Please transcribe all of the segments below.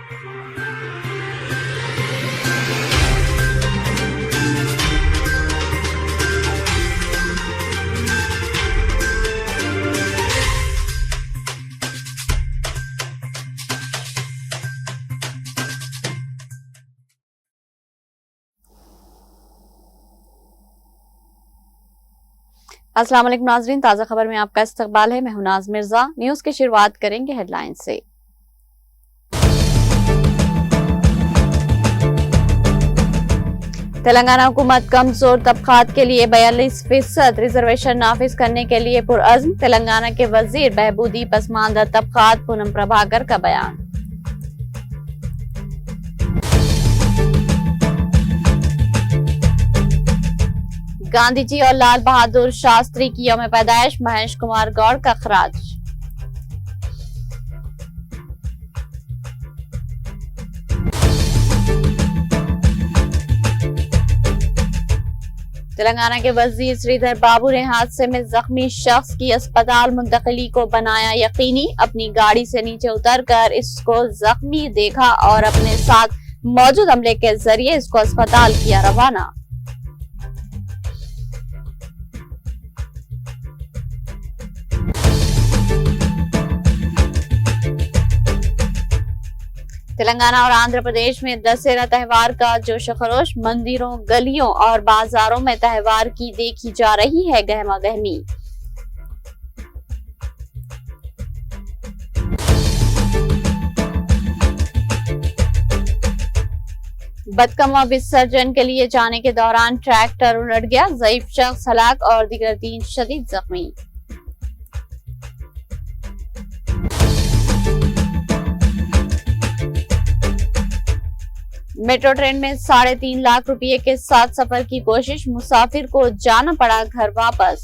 अस्सलाम वालेकुम नाज़रीन, ताज़ा खबर में आपका इस्तकबाल है। मैं हूं नाज मिर्जा। न्यूज की शुरुआत करेंगे हेडलाइन से। तेलंगाना हुकूमत कमजोर तबकात के लिए 42% रिजर्वेशन नाफिज करने के लिए पुरअज़्म। तेलंगाना के वजीर बहबूदी पसमानदा तबकात पूनम प्रभाकर का बयान। गांधी जी और लाल बहादुर शास्त्री की यौम पैदाइश, महेश कुमार गौड़ का खराज। तेलंगाना के वजीर श्रीधर बाबू ने हादसे में जख्मी शख्स की अस्पताल मुंतकिली को बनाया यकीनी। अपनी गाड़ी से नीचे उतरकर इसको जख्मी देखा और अपने साथ मौजूद अमले के जरिए इसको अस्पताल किया रवाना। तेलंगाना और आंध्र प्रदेश में दशहरा त्यौहार का जोश खरोश। मंदिरों, गलियों और बाजारों में त्यौहार की देखी जा रही है गहमा गहमी। बदकमा विसर्जन के लिए जाने के दौरान ट्रैक्टर उलट गया, ज़ईफ शख्स हलाक और दीगर 3 शदीद जख्मी। मेट्रो ट्रेन में 3.5 लाख रुपए के साथ सफर की कोशिश, मुसाफिर को जाना पड़ा घर वापस।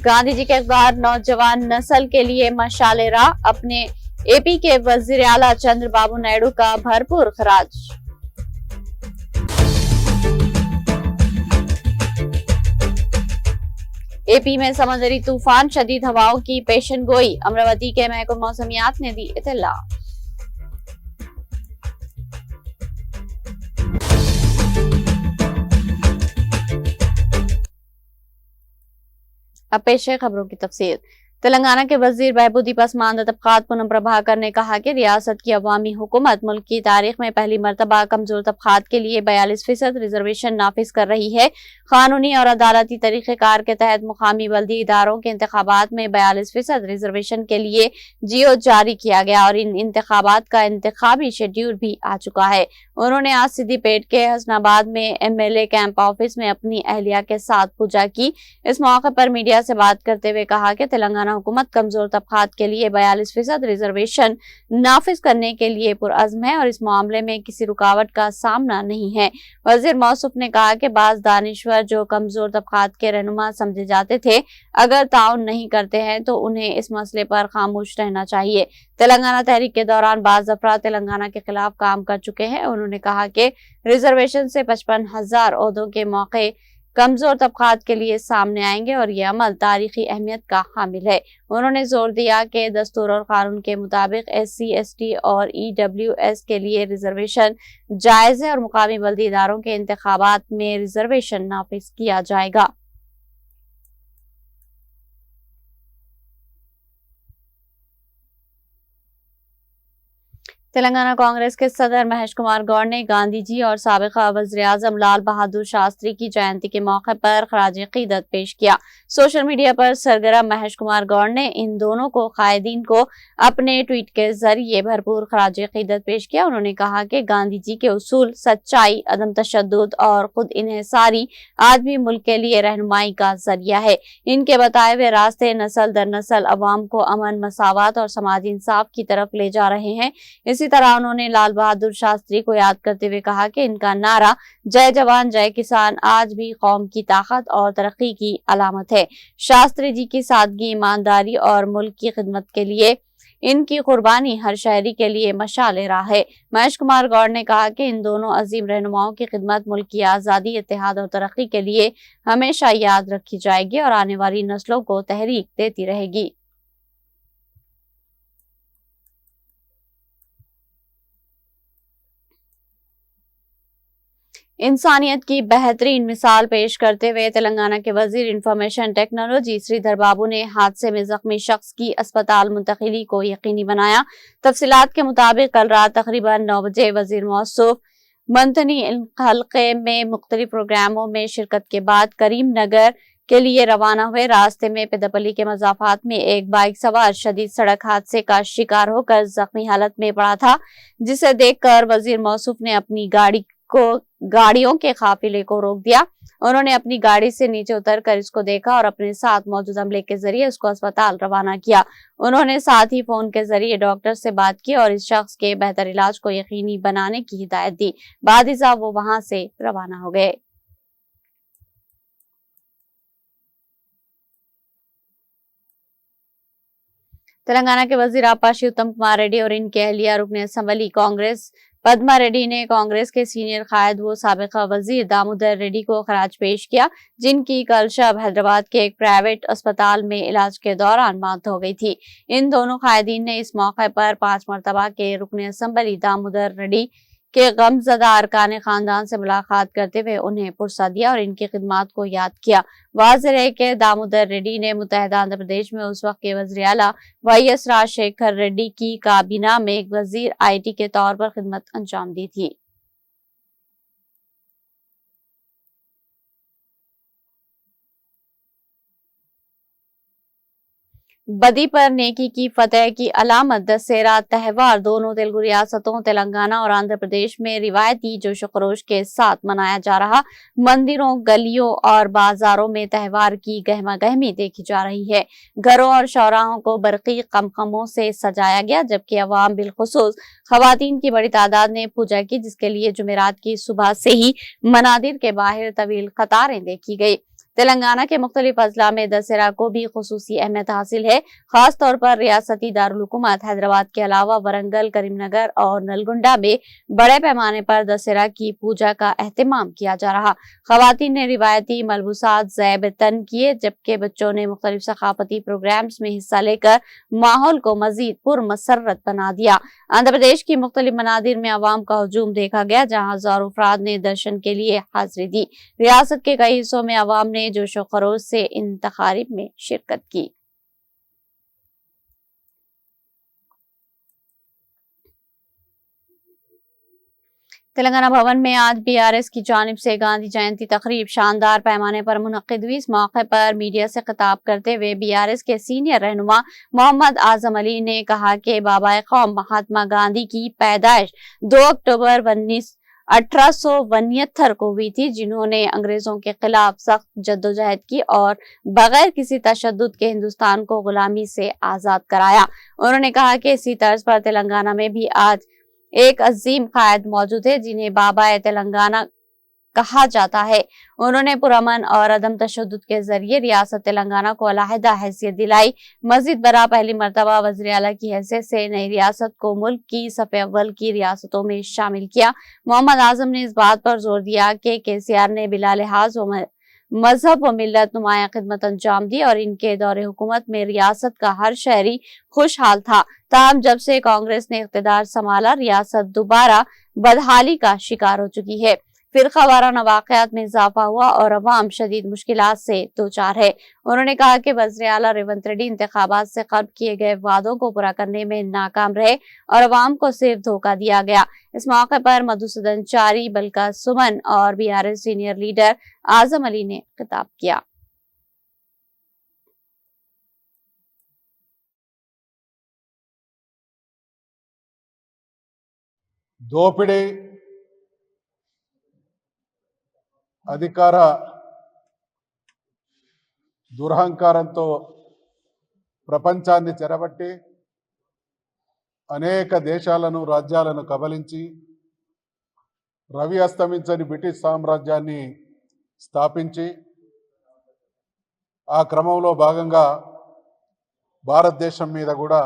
गांधी जी के अखबार नौजवान नस्ल के लिए मशाले राह, अपने एपी के वजीर आला चंद्रबाबू नायडू का भरपूर खराज। एपी में समुद्री तूफान, शदीद हवाओं की पेशन गोई, अमरावती के महकमा मौसमियात ने दी इत्तला। अब पेश है खबरों की तफसील। तेलंगाना के वजीर बहबूदी पसमानदा तबकात पूनम प्रभाकर ने कहा कि रियासत की अवामी हुकूमत मुल्क की तारीख में पहली मरतबा कमजोर तबकात के लिए 42% रिजर्वेशन नाफिज कर रही है। कानूनी और अदालती तरीक़ेकार के तहत मुकामी बल्दी इदारों के इंतखाबात में 42% रिजर्वेशन के लिए जियो जारी किया गया और इन इंतखाबात का इंतखाबी शेड्यूल भी आ चुका है। उन्होंने आज सिद्दीपेट के हसनाबाद में MLA कैंप ऑफिस में अपनी अहलिया के साथ पूजा की। इस मौके पर मीडिया से बात करते हुए कहा कि तेलंगाना हुकूमत कमजोर तबकात के लिए 42% रिजर्वेशन नाफिज करने के लिए पुरअज़्म है और इस मामले में किसी रुकावट का सामना नहीं है। वजीर मौसूफ ने कहा कि बाज़ दानिश्वर जो कमजोर तबकात के रहनुमा समझे जाते थे, अगर ताउन नहीं करते हैं तो उन्हें इस मसले पर खामोश रहना चाहिए। तेलंगाना तहरीक के दौरान बाज़ अफराद तेलंगाना के खिलाफ काम कर चुके हैं। उन्होंने कहा कि रिजर्वेशन से 55,000 ओहदों के मौके कमजोर तबकात के लिए सामने आएंगे और ये अमल तारीखी अहमियत का हामिल है। उन्होंने जोर दिया कि दस्तूर और कानून के मुताबिक SC, ST और EWS के लिए रिजर्वेशन जायज है और मुकामी बल्दी इदारों के इंतखाबात में रिजर्वेशन नाफिज किया जाएगा। तेलंगाना कांग्रेस के सदर महेश कुमार गौड़ ने गांधी जी और साबिका वज़ीर आज़म लाल बहादुर शास्त्री की जयंती के मौके पर खराज क़ीदत पेश किया। सोशल मीडिया पर सरगर्म महेश कुमार गौड़ ने इन दोनों को कायदीन को अपने ट्वीट के जरिए भरपूर खराज क़ीदत पेश किया। उन्होंने कहा कि गांधी जी के उसूल सच्चाई, अदम तशद्दुद और खुद इन्हिसारी आज भी मुल्क के लिए रहनुमाई का जरिया है। इनके बताए हुए रास्ते नस्ल दर नस्ल अवाम को अमन, मसावत और समाजी इंसाफ की तरफ ले जा रहे हैं। इसी तरह उन्होंने लाल बहादुर शास्त्री को याद करते हुए कहा कि इनका नारा जय जवान जय किसान आज भी कौम की ताकत और तरक्की की अलामत है। शास्त्री जी की सादगी, ईमानदारी और मुल्क की खिदमत के लिए इनकी कुर्बानी हर शहरी के लिए मशाल राह है। महेश कुमार गौड़ ने कहा कि इन दोनों अजीम रहनुमाओं की खिदमत मुल्क की आजादी, इत्तेहाद और तरक्की के लिए हमेशा याद रखी जाएगी और आने वाली नस्लों को तहरीक देती रहेगी। इंसानियत की बेहतरीन मिसाल पेश करते हुए तेलंगाना के वजीर इंफॉर्मेशन टेक्नोलॉजी श्रीधर बाबू ने हादसे में जख्मी शख्स की अस्पताल मुंतकिली को यकीनी बनाया। तफसीलात के मुताबिक कल रात तकरीबन 9 बजे वजीर मौसूफ मंथनी हल्के में मुख्तलिफ प्रोग्रामों में शिरकत के बाद करीम नगर के लिए रवाना हुए। रास्ते में पेदपली के मजाफात में एक बाइक सवार शदीद सड़क हादसे का शिकार होकर जख्मी हालत में पड़ा था, जिसे देखकर वजीर मौसूफ ने अपनी गाड़ियों के काफिले को रोक दिया। उन्होंने अपनी गाड़ी से नीचे उतरकर इसको देखा और अपने साथ मौजूद अमले के जरिए उसको अस्पताल रवाना किया। उन्होंने साथ ही फोन के जरिए डॉक्टर से बात की और इस शख्स के बेहतर इलाज को यकीनी बनाने की हिदायत दी। बादिजा वो वहां से रवाना हो गए। तेलंगाना के वजीर आपाशी उत्तम कुमार रेड्डी और इनके अहलिया रुकन असम्बली कांग्रेस पद्मा रेड्डी ने कांग्रेस के सीनियर कायद व साबिका वजीर दामोदर रेड्डी को खराज पेश किया, जिनकी कल शब हैदराबाद के एक प्राइवेट अस्पताल में इलाज के दौरान मौत हो गई थी। इन दोनों कायदीन ने इस मौके पर 5 मरतबा के रुकन असम्बली दामोदर रेड्डी के गमजदा अरकान खानदान से मुलाकात करते हुए उन्हें पुरसा दिया और इनकी खिदमात को याद किया। वाज़ेह है कि दामोदर रेड्डी ने मुत्तहिदा आंध्र प्रदेश में उस वक्त के वज़ीर आला वाईएस राजशेखर रेड्डी की काबीना में एक वजीर IT के तौर पर खिदमत अंजाम दी थी। बदी पर नेकी की फतेह की अलामत दशहरा त्यौहार दोनों तेलुगु रियासतों तेलंगाना और आंध्र प्रदेश में रिवायती जोश खरोश के साथ मनाया जा रहा। मंदिरों, गलियों और बाजारों में त्यौहार की गहमा गहमी देखी जा रही है। घरों और चौराहों को बरकी कमकमों से सजाया गया, जबकि अवाम बिलखुसूस खवातीन की बड़ी तादाद ने पूजा की, जिसके लिए जुमेरात की सुबह से ही मनादिर के बाहर तवील कतारें देखी गई। तेलंगाना के मुख्तलिफ अजला में दशहरा को भी खुसूसी अहमियत हासिल है। खास तौर पर रियासती दारुल हुकूमत हैदराबाद के अलावा वरंगल, करीमनगर और नलगुंडा में बड़े पैमाने पर दशहरा की पूजा का एहतमाम किया जा रहा। खवातीन ने रिवायती मलबूसात ज़ैब तन किए, जबकि बच्चों ने मुख्तलिफ सकाफती प्रोग्राम्स में हिस्सा लेकर माहौल को मजीद पुरमसरत बना दिया। आंध्र प्रदेश की मुख्तलिफ मनादिर में अवाम का हुजूम देखा गया, जहाँ हजारों अफराद ने दर्शन के लिए हाजिरी दी। रियासत के कई हिस्सों में अवाम ने जोशो खरोश से इन तकारीब में शिरकत की। तेलंगाना भवन में आज BRS की जानिब से गांधी जयंती तकरीब शानदार पैमाने पर मुनक्किद हुई। इस मौके पर मीडिया से खिताब करते हुए BRS के सीनियर रहनुमा मोहम्मद आजम अली ने कहा कि बाबा कौम महात्मा गांधी की पैदाइश 2 अक्टूबर 1869 को हुई थी, जिन्होंने अंग्रेजों के खिलाफ सख्त जद्दोजहद की और बगैर किसी तशद्दुद के हिंदुस्तान को गुलामी से आजाद कराया। उन्होंने कहा कि इसी तर्ज पर तेलंगाना में भी आज एक अजीम कायद मौजूद है, जिन्हें बाबा तेलंगाना कहा जाता है। उन्होंने पुरअमन और अदम तशद्दुद के जरिए रियासत तेलंगाना को अलहदा हैसियत दिलाई। मजीद बरा पहली मरतबा वज़ीर आला की हैसियत से नई रियासत को मुल्क की सफ़े अव्वल की रियासतों में शामिल किया। मोहम्मद आजम ने इस बात पर जोर दिया कि KCR ने बिला लिहाज मजहब व मिल्लत नुमाया खिदमत अंजाम दी और इनके दौरे हुकूमत में रियासत का हर शहरी खुशहाल था। ताहम जब से कांग्रेस ने इख्तिदार संभाला, रियासत दोबारा बदहाली का शिकार हो चुकी है। फिरका वाराना वाकयात में इजाफा हुआ और अवाम शदीद मुश्किलात से दो चार है। उन्होंने कहा कि वज़ीर आला रेवंत रेड्डी इंतखाबात से कब्ल किए गए वादों को पूरा करने में नाकाम रहे और अवाम को सिर्फ धोखा दिया गया। इस मौके पर मधुसूदन चारी, बलका सुमन और BRS सीनियर लीडर आजम अली ने खिताब किया। దోపిడీ అధికార దురహంకారంతో ప్రపంచాన్ని చెరబట్టి అనేక దేశాలను రాజ్యాలను కబలించి రవి అస్తమించని బ్రిటిష్ సామ్రాజ్యాన్ని స్థాపించి ఆ క్రమంలో భాగంగా భారతదేశం మీద కూడా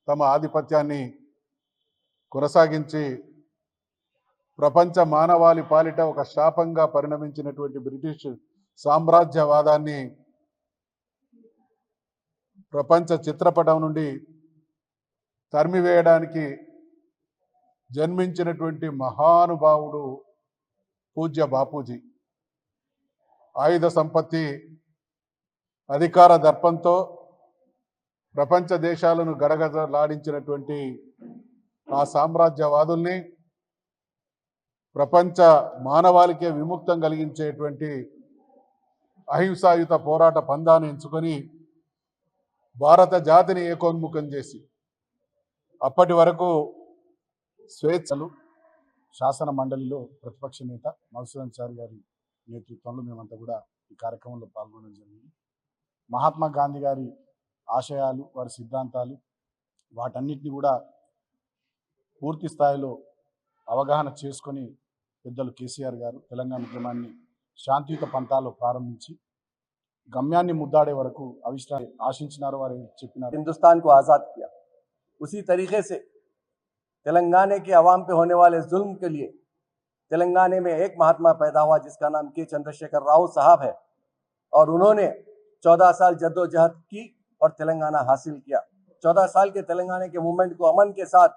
తమ ఆధిపత్యాన్ని కొనసాగించి ప్రపంచ మానవాళి పాలిట ఒక శాపంగా పరిణమించినటువంటి బ్రిటిష్ సామ్రాజ్యవాదాన్ని ప్రపంచ చిత్రపటం నుండి తరిమివేయడానికి జన్మించినటువంటి మహానుభావుడు పూజ్య బాపూజీ. ఆయుధ సంపత్తి, అధికార దర్పంతో ప్రపంచ దేశాలను గడగడలాడించినటువంటి ఆ సామ్రాజ్యవాదుల్ని ప్రపంచ మానవాళికే విముక్తం కలిగించేటువంటి అహింసాయుత పోరాట పందాన్ని ఎంచుకొని భారత జాతిని ఏకోన్ముఖం చేసి అప్పటి వరకు స్వేచ్ఛలు శాసన మండలిలో ప్రతిపక్ష నేత మధుసూదన్ చారి గారి నేతృత్వంలో మేమంతా కూడా ఈ కార్యక్రమంలో పాల్గొనడం జరిగింది. మహాత్మా గాంధీ గారి ఆశయాలు, వారి సిద్ధాంతాలు, వాటన్నిటిని కూడా పూర్తి స్థాయిలో అవగాహన చేసుకొని పెద్దలు కేసీఆర్ గారు తెలంగాణ ఉద్యమాన్ని శాంతియుత పంతాల్లో ప్రారంభించి గమ్యాన్ని ముద్దాడే వరకు అవిష్టాన్ని ఆశించినారు, వారు చెప్పినారు. हिंदुस्तान को आज़ाद किया, उसी तरीके से तेलंगाना के अवाम पे होने वाले जुल्म के लिए तेलंगाना में एक महात्मा पैदा हुआ जिसका नाम के चंद्रशेखर राव साहब है, और उन्होंने 14 साल जद्दोजहद की और तेलंगाना हासिल किया। 14 साल के तेलंगाना के मूवमेंट को अमन के साथ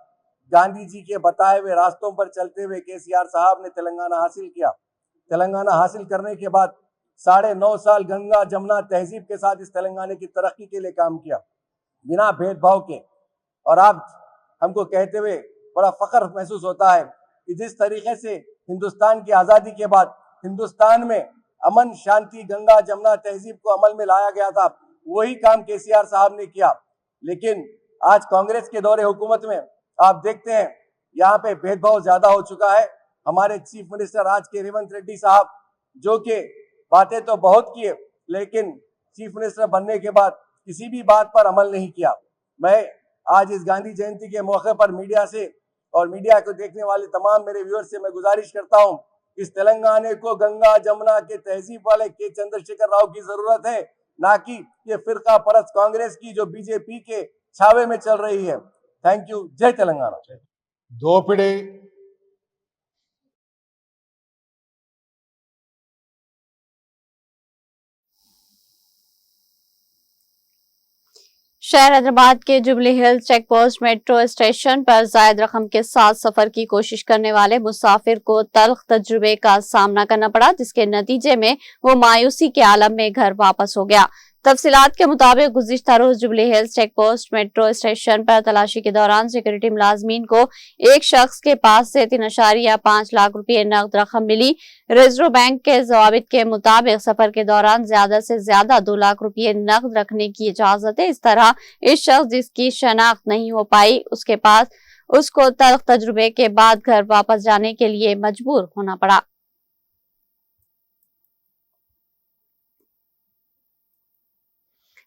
गांधी जी के बताए हुए रास्तों पर चलते हुए केसीआर साहब ने तेलंगाना हासिल किया। तेलंगाना हासिल करने के बाद 9.5 साल गंगा जमुना तहजीब के साथ इस तेलंगाना की तरक्की के लिए काम किया बिना भेदभाव के। और आज हमको कहते हुए बड़ा फख्र महसूस होता है कि जिस तरीके से हिंदुस्तान की आज़ादी के बाद हिंदुस्तान में अमन शांति गंगा जमुना तहजीब को अमल में लाया गया था, वही काम केसीआर साहब ने किया। लेकिन आज कांग्रेस के दौरे हुकूमत में आप देखते हैं यहाँ पे भेदभाव ज्यादा हो चुका है। हमारे चीफ मिनिस्टर आज के रेवंत रेड्डी साहब जो कि बातें तो बहुत किए, लेकिन चीफ मिनिस्टर बनने के बाद किसी भी बात पर अमल नहीं किया। मैं आज इस गांधी जयंती के मौके पर मीडिया से और मीडिया को देखने वाले तमाम मेरे व्यूअर्स से मैं गुजारिश करता हूं, इस तेलंगाना को गंगा जमुना के तहजीब वाले के चंद्रशेखर राव की जरूरत है, ना कि ये फिरका परस्त कांग्रेस की जो बीजेपी के छावे में चल रही है। Thank you. जय तेलंगाना। దోపిడీ, शहर हैदराबाद के Jubilee Hills check post metro station पर जायद रकम के साथ सफर की कोशिश करने वाले मुसाफिर को तल्ख तजुर्बे का सामना करना पड़ा, जिसके नतीजे में वो मायूसी के आलम में घर वापस हो गया। तफसीलात के मुताबिक गुज़िश्ता रोज Jubilee Hills check post metro station पर तलाशी के दौरान सिक्योरिटी मुलाजमीन को एक शख्स के पास से 3.5 लाख रुपए नकद रकम मिली। रिजर्व बैंक के ज़वाबित के मुताबिक सफर के दौरान ज्यादा से ज्यादा 2 लाख रुपए नकद रखने की इजाजत है। इस तरह इस शख्स जिसकी शनाख्त नहीं हो पाई उसको तल्ख तजुर्बे के बाद घर वापस जाने के लिए मजबूर होना पड़ा।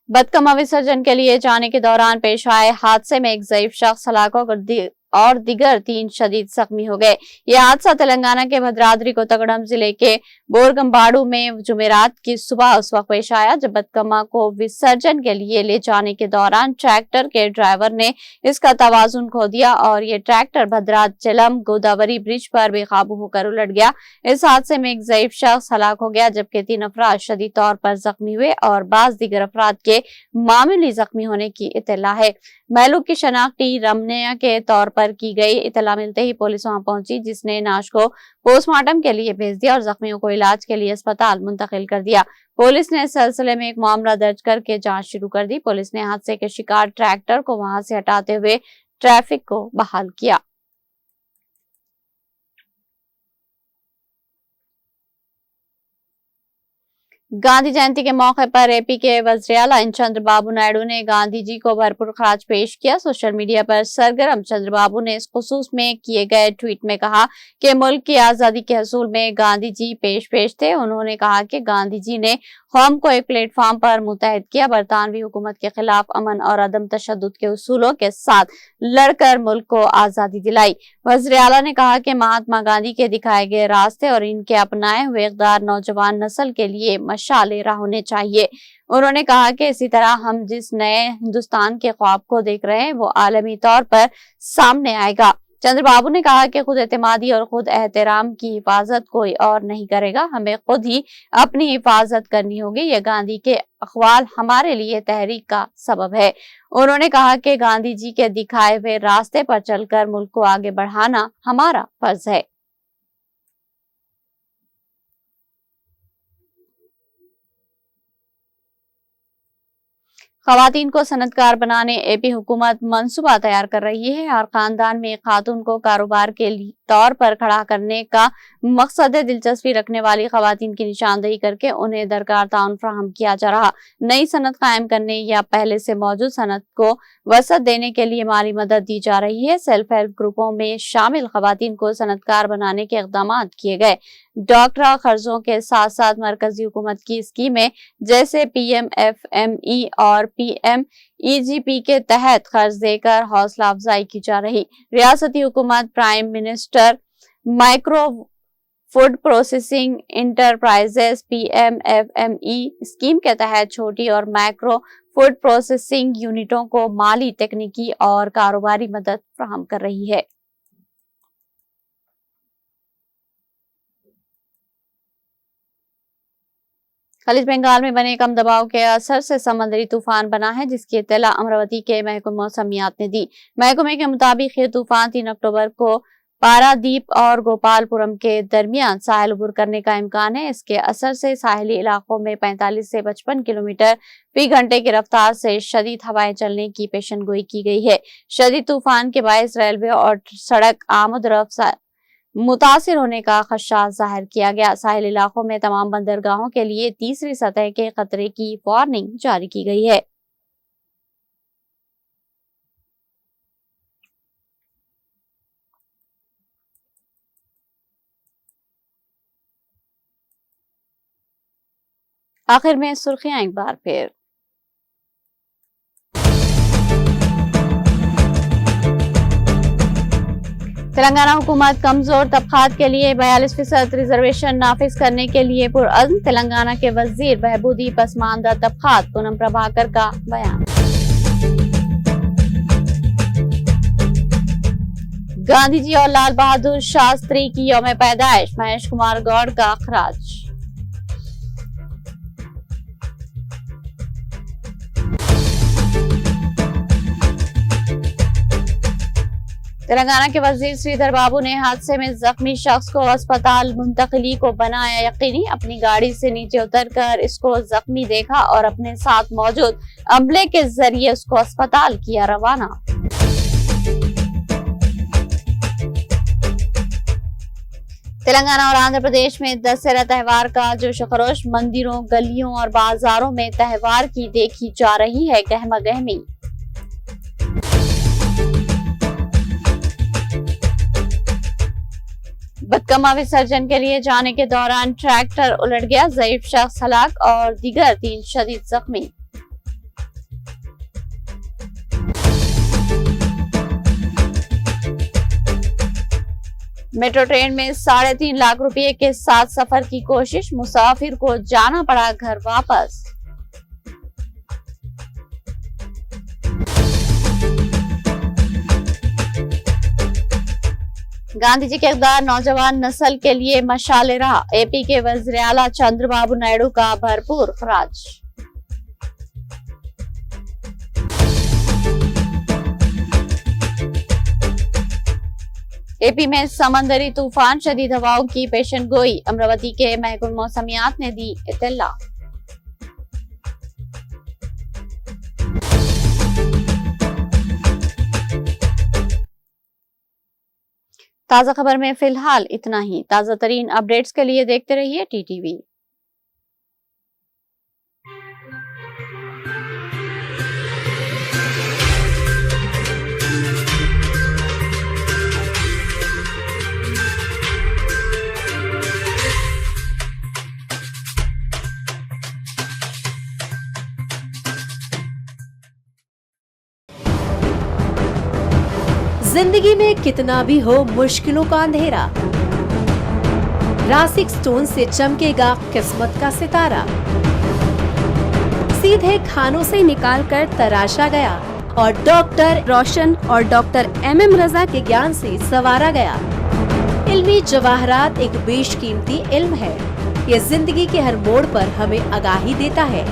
बदकमा विसर्जन के लिए जाने के दौरान पेश आए हादसे में एक ज़ईफ शख्स हलाक और दिगर 3 शदीद जख्मी हो गए। यह हादसा तेलंगाना के भद्राद्री कोत्तगुडम जिले के बोरगंबाड़ू में जुमेरात की सुबह उस वक्त पेश आया जब बदकमा को विसर्जन के लिए ले जाने के दौरान ट्रैक्टर के ड्राइवर ने इसका तवाजुन खो दिया और ये ट्रैक्टर भद्राचलम गोदावरी ब्रिज पर बेकाबू होकर उलट गया। इस हादसे में एक ज़ईफ शख्स हलाक हो गया जबकि 3 अफराद शदीद तौर पर जख्मी हुए और बाज़ दीगर अफराद के मामूली जख्मी होने की इत्तला है। महलूक की शनाख्त रमनिया के तौर पर की गई। इत्तला मिलते ही पुलिस वहां पहुंची जिसने नाश को पोस्टमार्टम के लिए भेज दिया और जख्मियों को इलाज के लिए अस्पताल मुंतकिल कर दिया। पुलिस ने इस सिलसिले में एक मामला दर्ज करके जांच शुरू कर दी। पुलिस ने हादसे के शिकार ट्रैक्टर को वहां से हटाते हुए ट्रैफिक को बहाल किया। गांधी जयंती के मौके पर एपी के वज़ीर आला चंद्रबाबू नायडू ने गांधी जी को भरपूर खराज पेश किया। सोशल मीडिया पर सरगर्म चंद्रबाबू ने इस खुसूस में किए गए ट्वीट में कहा कि मुल्क की आजादी के हसूल में गांधी जी पेश थे। उन्होंने कहा कि गांधी जी ने कौम को एक प्लेटफॉर्म पर मुत्तहिद किया, बरतानवी हुकूमत के खिलाफ अमन और अदम तशद्दुद के उसूलों के साथ लड़कर मुल्क को आजादी दिलाई। वज़ीर आला ने कहा कि महात्मा गांधी के दिखाए गए रास्ते और इनके अपनाए हुए इक़दार नौजवान नस्ल के लिए मशाले राह होने चाहिए। उन्होंने कहा कि इसी तरह हम जिस नए हिंदुस्तान के ख्वाब को देख रहे हैं वो आलमी तौर पर सामने आएगा। चंद्रबाबू ने कहा कि खुद एतमादी और खुद एहतराम की हिफाजत कोई और नहीं करेगा, हमें खुद ही अपनी हिफाजत करनी होगी। ये गांधी के अक़वाल हमारे लिए तहरीक का सबब है। उन्होंने कहा कि गांधी जी के दिखाए हुए रास्ते पर चलकर मुल्क को आगे बढ़ाना हमारा फर्ज है। खवातीन को सनतकार बनाने एपी हुकूमत मंसूबा तैयार कर रही है। हर खानदान में एक खातून को कारोबार के तौर पर खड़ा करने का मकसद है। दिलचस्पी रखने वाली खवातीन की निशानदेही करके उन्हें दरकार ताउन फराहम किया जा रहा। नई सनत कायम करने या पहले से मौजूद सनत को वसअत देने के लिए माली मदद दी जा रही है। सेल्फ हेल्प ग्रुपों में शामिल खवातीन को सनतकार बनाने के इक़दाम किए गए। डॉक्टरा कर्जों के साथ साथ मरकजी हुकूमत की स्कीमें जैसे PMFME और PMEGP के तहत कर्ज देकर हौसला अफजाई की जा रही। रियासती हुकूमत prime minister micro food processing enterprises PMFME scheme के तहत छोटी और माइक्रो फूड प्रोसेसिंग यूनिटों को माली, तकनीकी और कारोबारी मदद फराहम कर रही है। खलीज बंगाल में बने कम दबाव के असर से समुद्री तूफान बना है, जिसकी इत्तला अमरावती के महकमा मौसमियात ने दी। महकमे के मुताबिक ये तूफान 3 अक्टूबर को पारादीप और गोपालपुरम के दरमियान साहिल अबूर करने का इम्कान है। इसके असर से साहिली इलाकों में 45 से 55 किलोमीटर फी घंटे की रफ्तार से शदीद हवाएं चलने की पेशनगोई की गई है। शदीद तूफान के बायस रेलवे और सड़क आमद-रफ्त मुतासिर होने का खदशा जाहिर किया गया। साहिल इलाकों में तमाम बंदरगाहों के लिए तीसरी सतह के खतरे की वार्निंग जारी की गई है। आखिर में सुर्खियां एक बार फिर। तेलंगाना हुकूमत कमजोर तबकात के लिए 42% रिजर्वेशन नाफिज करने के लिए पुरअज़्म। तेलंगाना के वजीर बहबूदी पसमानदा तबकात पूनम प्रभाकर का बयान। गांधी जी और लाल बहादुर शास्त्री की यौम पैदाइश, महेश कुमार गौड़ का अखराज। तेलंगाना के वजीर श्रीधर बाबू ने हादसे में जख्मी शख्स को अस्पताल मुंतकिली को बनाया यकीनी। अपनी गाड़ी से नीचे उतरकर इसको जख्मी देखा और अपने साथ मौजूद अमले के जरिए उसको अस्पताल किया रवाना। तेलंगाना और आंध्र प्रदेश में दशहरा त्योहार का जोश खरोश, मंदिरों, गलियों और बाजारों में त्योहार की देखी जा रही है गहमा गहमी। बदकमा विसर्जन के लिए जाने के दौरान ट्रैक्टर उलट गया, ज़ईफ शख्स हलाक और दीगर 3 शदीद जख्मी। मेट्रो ट्रेन में 3.5 लाख रुपए के साथ सफर की कोशिश, मुसाफिर को जाना पड़ा घर वापस। गांधी जी के इक़दार नौजवान नस्ल के लिए मशाले राह, एपी के वज़ीर आला चंद्रबाबू नायडू का भरपूर खराज। एपी में समंदरी तूफान, शदीद हवाओं की पेशनगोई, अमरावती के महकमा मौसमियात ने दी इत्तला। ताज़ा खबर में फिलहाल इतना ही। ताज़ा तरीन अपडेट्स के लिए देखते रहिए TTV। जिंदगी में कितना भी हो मुश्किलों का अंधेरा, रासिक स्टोन से चमकेगा किस्मत का सितारा। सीधे खानों से निकालकर तराशा गया और डॉक्टर रोशन और डॉक्टर MM रजा के ज्ञान से संवारा गया। इल्मी जवाहरात एक बेशकीमती इल्म है। ये जिंदगी के हर मोड़ पर हमें आगाही देता है।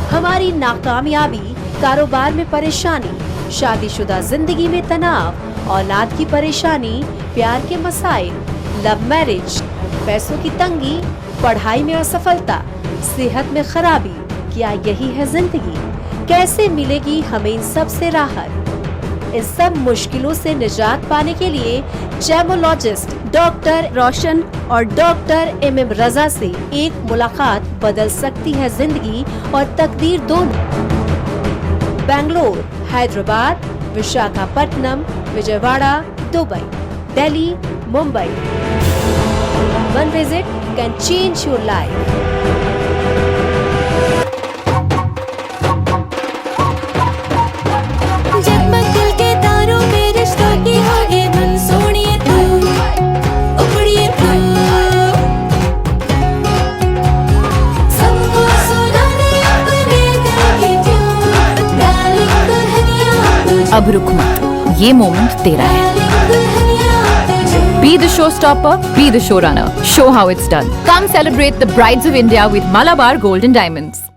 हमारी नाकामयाबी, कारोबार में परेशानी, शादीशुदा जिंदगी में तनाव, औलाद की परेशानी, प्यार के मसाइल, लव मैरिज, पैसों की तंगी, पढ़ाई में असफलता, सेहत में खराबी, क्या यही है जिंदगी? कैसे मिलेगी हमें इन सब से राहत? इन सब मुश्किलों से निजात पाने के लिए जेमोलॉजिस्ट डॉक्टर रोशन और डॉक्टर MM रजा से एक मुलाकात बदल सकती है जिंदगी और तकदीर दोनों। Bangalore, Hyderabad, Visakhapatnam, Vijayawada, Dubai, Delhi, Mumbai. One visit can change your life. जगमग दिल के तारों में रिश्तों की होगी धुन, सोनिए तू, उखड़िए तू, सबको सुनाने अपने दिल की ट्यून, डार्लिंग दुल्हनिया तुझे, अब रुक मत, ये मोमेंट तेरा है। डार्लिंग दुल्हनिया तुझे। Be the showstopper, be the showrunner. Show how it's done. Come celebrate the Brides of India with Malabar Gold and Diamonds.